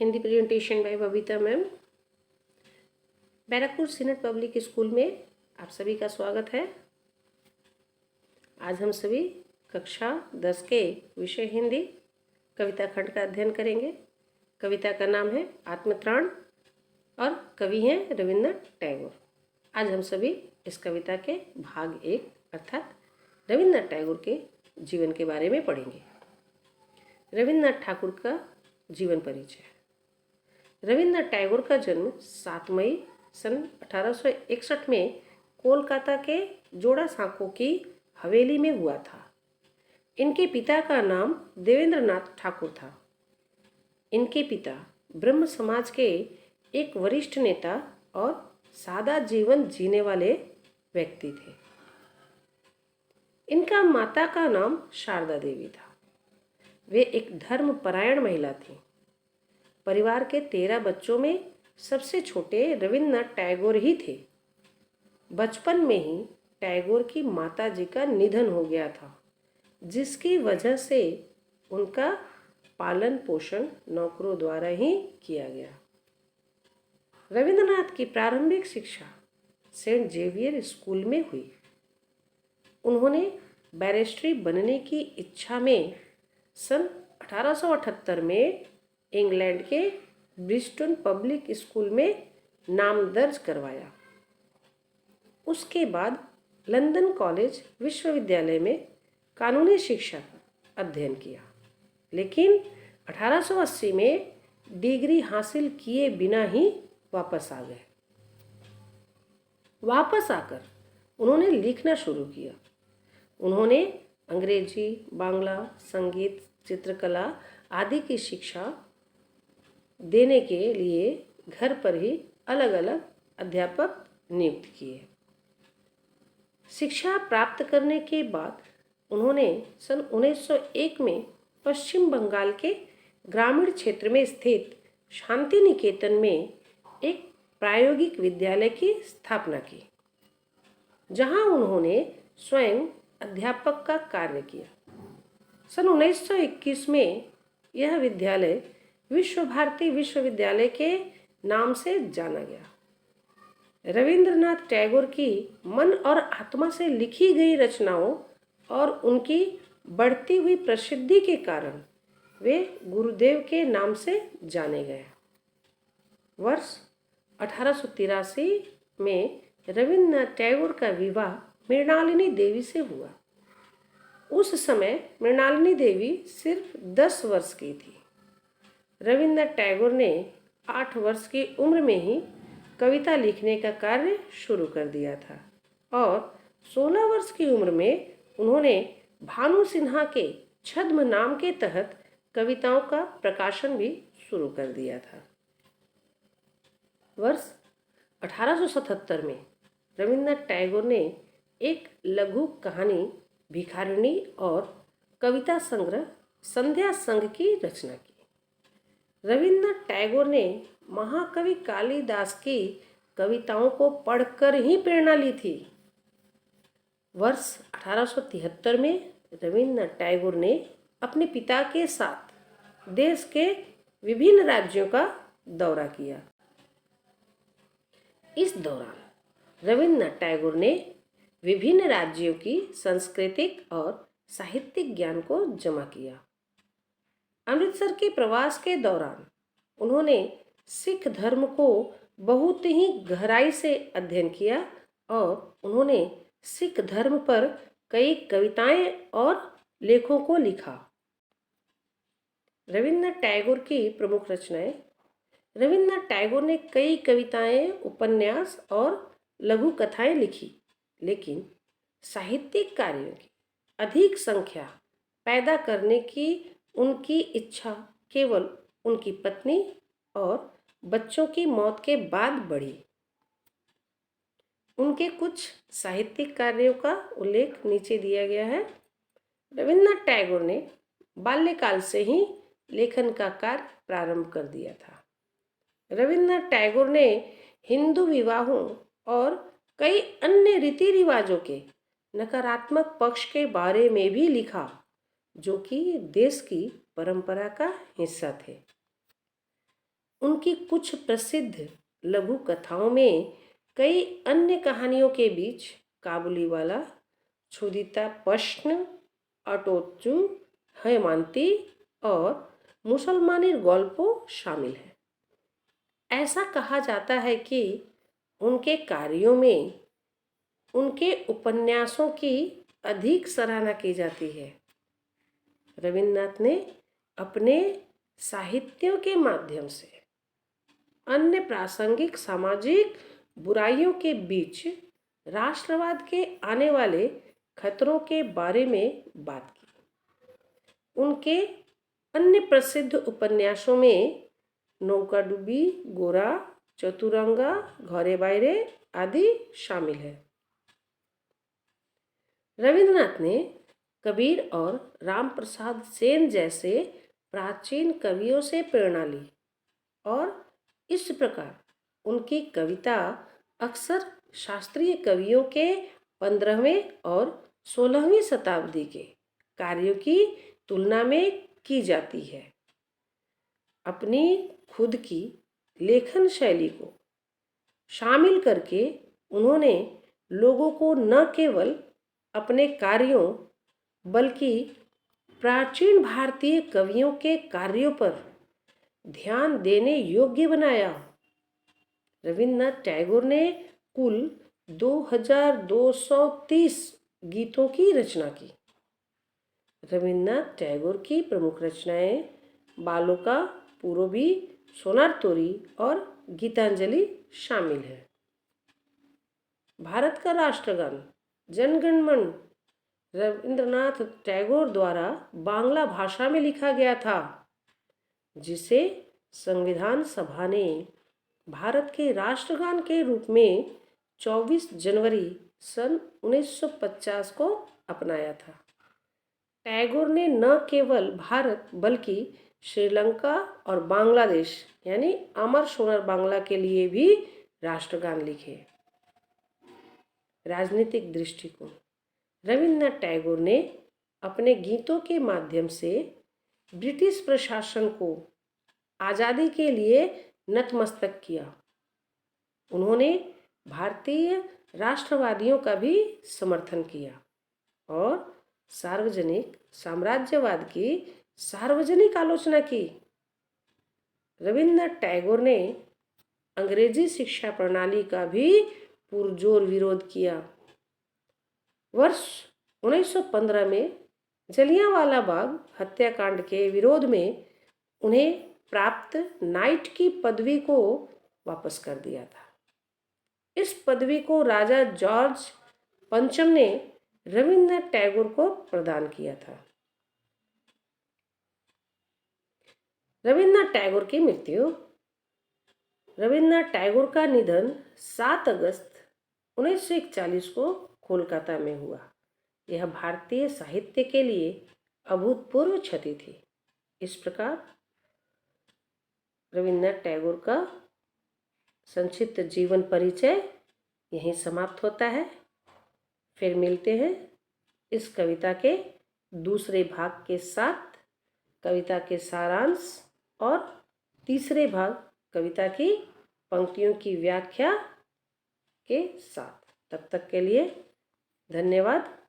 Hindi presentation by Babita ma'am. Barrackpore senate public school में आप सभी का स्वागत है। आज हम सभी कक्षा 10 के विषय हिंदी कविता खंड का अध्ययन करेंगे। कविता का नाम है आत्मत्राण और कवि हैं रविन्द्रनाथ टैगोर। आज हम सभी इस कविता के भाग 1 अर्थात रविन्द्रनाथ टैगोर के जीवन के बारे में पढ़ेंगे। रविन्द्रनाथ ठाकुर का जीवन परिचय। रविन्द्रनाथ टैगोर का जन्म 7 मई सन 1861 में कोलकाता के जोड़ा सांको की हवेली में हुआ था। इनके पिता का नाम देवेंद्रनाथ ठाकुर था। इनके पिता ब्रह्म समाज के एक वरिष्ठ नेता और सादा जीवन जीने वाले व्यक्ति थे। इनका माता का नाम शारदा देवी था। वे एक धर्मपरायण महिला थीं। परिवार के 13 बच्चों में सबसे छोटे रविन्द्रनाथ टैगोर ही थे। बचपन में ही टैगोर की माताजी का निधन हो गया था, जिसकी वजह से उनका पालन पोषण नौकरों द्वारा ही किया गया। रविन्द्रनाथ की प्रारंभिक शिक्षा सेंट जेवियर स्कूल में हुई। उन्होंने बैरिस्ट्री बनने की इच्छा में सन 1878 में इंग्लैंड के ब्रिस्टन पब्लिक स्कूल में नाम दर्ज करवाया। उसके बाद लंदन कॉलेज विश्वविद्यालय में कानूनी शिक्षा अध्ययन किया, लेकिन 1880 में डिग्री हासिल किए बिना ही वापस आ गए। वापस आकर उन्होंने लिखना शुरू किया। उन्होंने अंग्रेजी, बांग्ला, संगीत, चित्रकला आदि की शिक्षा देने के लिए घर पर ही अलग अलग अध्यापक नियुक्त किए। शिक्षा प्राप्त करने के बाद उन्होंने सन 1901 में पश्चिम बंगाल के ग्रामीण क्षेत्र में स्थित शांति निकेतन में एक प्रायोगिक विद्यालय की स्थापना की, जहां उन्होंने स्वयं अध्यापक का कार्य किया। सन 1921 में यह विद्यालय विश्व भारती विश्वविद्यालय के नाम से जाना गया। रविन्द्रनाथ टैगोर की मन और आत्मा से लिखी गई रचनाओं और उनकी बढ़ती हुई प्रसिद्धि के कारण वे गुरुदेव के नाम से जाने गए। वर्ष 1883 में रविन्द्रनाथ टैगोर का विवाह मृणालिनी देवी से हुआ। उस समय मृणालिनी देवी सिर्फ 10 वर्ष की थी। रविन्द्रनाथ टैगोर ने 8 वर्ष की उम्र में ही कविता लिखने का कार्य शुरू कर दिया था और 16 वर्ष की उम्र में उन्होंने भानु सिन्हा के छद्म नाम के तहत कविताओं का प्रकाशन भी शुरू कर दिया था। वर्ष 1877 में रविन्द्रनाथ टैगोर ने एक लघु कहानी भिखारिणी और कविता संग्रह संध्या संघ की रचना की। रविन्द्रनाथ टैगोर ने महाकवि कालिदास की कविताओं को पढ़कर ही प्रेरणा ली थी। वर्ष 1873 में रविन्द्रनाथ टैगोर ने अपने पिता के साथ देश के विभिन्न राज्यों का दौरा किया। इस दौरान रविन्द्रनाथ टैगोर ने विभिन्न राज्यों की सांस्कृतिक और साहित्यिक ज्ञान को जमा किया। अमृतसर के प्रवास के दौरान उन्होंने सिख धर्म को बहुत ही गहराई से अध्ययन किया और उन्होंने सिख धर्म पर कई कविताएं और लेखों को लिखा। रविन्द्रनाथ टैगोर की प्रमुख रचनाएं। रविन्द्रनाथ टैगोर ने कई कविताएं, उपन्यास और लघु कथाएं लिखी, लेकिन साहित्यिक कार्यों की अधिक संख्या पैदा करने की उनकी इच्छा केवल उनकी पत्नी और बच्चों की मौत के बाद बढ़ी। उनके कुछ साहित्यिक कार्यों का उल्लेख नीचे दिया गया है। रविन्द्रनाथ टैगोर ने बाल्यकाल से ही लेखन का कार्य प्रारंभ कर दिया था। रविन्द्रनाथ टैगोर ने हिंदू विवाहों और कई अन्य रीति रिवाजों के नकारात्मक पक्ष के बारे में भी लिखा, जो कि देश की परंपरा का हिस्सा थे। उनकी कुछ प्रसिद्ध लघु कथाओं में कई अन्य कहानियों के बीच काबुलीवाला, क्षुदिता प्रश्न, अटोचू, हेमांती और मुसलमानी गल्पों शामिल है। ऐसा कहा जाता है कि उनके कार्यों में उनके उपन्यासों की अधिक सराहना की जाती है। रविन्द्रनाथ ने अपने साहित्यों के माध्यम से अन्य प्रासंगिक सामाजिक बुराइयों के बीच राष्ट्रवाद के आने वाले खतरों के बारे में बात की। उनके अन्य प्रसिद्ध उपन्यासों में नौकाडुबी, गोरा, चतुरंगा, घरे बायरे आदि शामिल है। रविन्द्रनाथ ने कबीर और रामप्रसाद सेन जैसे प्राचीन कवियों से प्रेरणा ली और इस प्रकार उनकी कविता अक्सर शास्त्रीय कवियों के 15वें और 16वीं शताब्दी के कार्यों की तुलना में की जाती है। अपनी खुद की लेखन शैली को शामिल करके उन्होंने लोगों को न केवल अपने कार्यों बल्कि प्राचीन भारतीय कवियों के कार्यों पर ध्यान देने योग्य बनाया। रविन्द्रनाथ टैगोर ने कुल 2230 गीतों की रचना की। रविन्द्रनाथ टैगोर की प्रमुख रचनाएं बालोका, पूरबी, सोनार तोरी और गीतांजलि शामिल है। भारत का राष्ट्रगान जन गण मन रविन्द्रनाथ टैगोर द्वारा बांग्ला भाषा में लिखा गया था, जिसे संविधान सभा ने भारत के राष्ट्रगान के रूप में 24 जनवरी सन 1950 को अपनाया था। टैगोर ने न केवल भारत बल्कि श्रीलंका और बांग्लादेश यानी अमर सोनार बांग्ला के लिए भी राष्ट्रगान लिखे। राजनीतिक दृष्टिकोण रविन्द्रनाथ टैगोर ने अपने गीतों के माध्यम से ब्रिटिश प्रशासन को आज़ादी के लिए नतमस्तक किया। उन्होंने भारतीय राष्ट्रवादियों का भी समर्थन किया और सार्वजनिक साम्राज्यवाद की सार्वजनिक आलोचना की। रविन्द्रनाथ टैगोर ने अंग्रेजी शिक्षा प्रणाली का भी पुरजोर विरोध किया। वर्ष 1915 में जलियांवाला बाग हत्याकांड के विरोध में उन्हें प्राप्त नाइट की पदवी को वापस कर दिया था। इस पदवी को राजा जॉर्ज पंचम ने रविन्द्रनाथ टैगोर को प्रदान किया था। रविन्द्रनाथ टैगोर की मृत्यु रविन्द्रनाथ टैगोर का निधन 7 अगस्त 1941 को कोलकाता में हुआ। यह भारतीय साहित्य के लिए अभूतपूर्व क्षति थी। इस प्रकार रविन्द्रनाथ टैगोर का संक्षिप्त जीवन परिचय यहीं समाप्त होता है। फिर मिलते हैं इस कविता के दूसरे भाग के साथ, कविता के सारांश और तीसरे भाग कविता की पंक्तियों की व्याख्या के साथ। तब तक के लिए धन्यवाद।